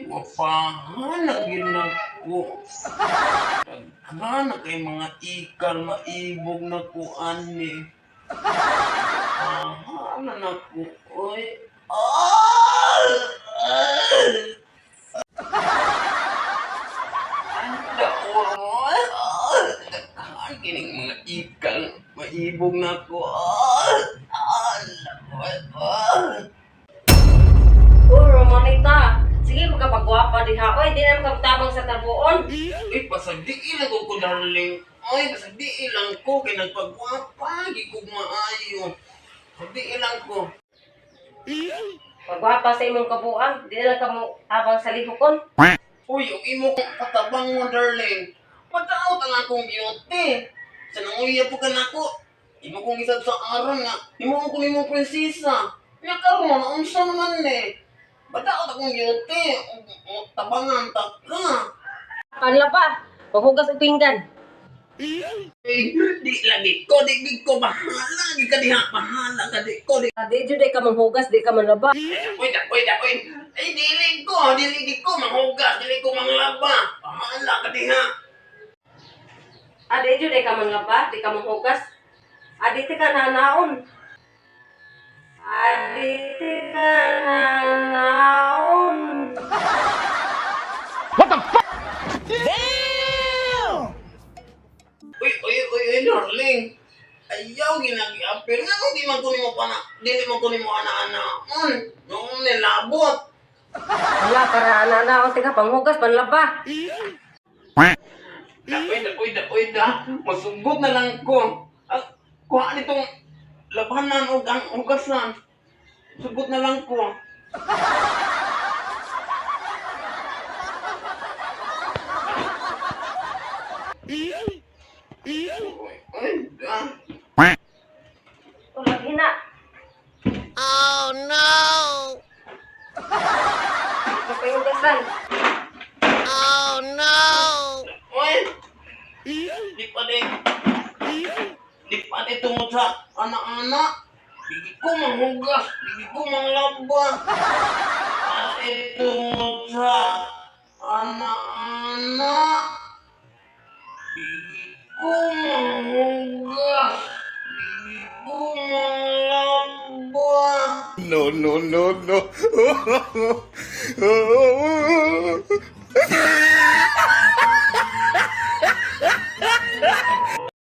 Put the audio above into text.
Mapahanap yun ako. Naghanap kay mga ikan, maibog na ko, ani. Mapahanan ako, oy. Anda, oy. Naghanap kining mga ikan, maibog na ko. Romanita. Sige, magkapagwapa diha. Oy, di na magkatabang sa tabuon. Ay, pasagdiin lang ko, darling. Ay, pasagdiin lang ko. Kaya nagpagwapa, di ko maayo. Pasagdiin lang ko. Pagwapa sa imong kabuang, di na lang ka mo abang sa lihokon. Uy, yung imo kong patabang mo, darling. Pataot ang akong beauty. Sa nanguya po ka na ko. Imo kong isad sa aron nga. Imo ko nimo prinsesa. Nakaroon, naunsa naman eh. Pataot akong beauty. Tabangan ta ka. Kanla pa, paghugas og pinggan. Di lagi ko, di ko bahala. Di ka diha, bahala ka di ko. Di jud ka manghugas, di ka manlaba. Uy. Ay, dili ko mahugas, dili ko manglaba. Bahala ka diha. Di jud ka manlaba, di ka manghugas. Di ka nanaon. Di ka nanaon. Uy, darling. Ayaw ginag-apil nga kung di man kunin mo pa na, dili man kunin mo ana-anaon. Noong nilabot. Wala para nanaon tika panghugas panlaba. Uy, masugot na lang ko. Kuha nitong labanan o ang hugasan. Sugot na lang ko. Ulag hina. Oh no! Kapayugasan. Oh no! Uy! Di pa di tungod sa anak-anak. Di ko manghugas, di ko manglaba. Di tungod sa anak-anak. Di ko manghugas, di ko manglaba. No.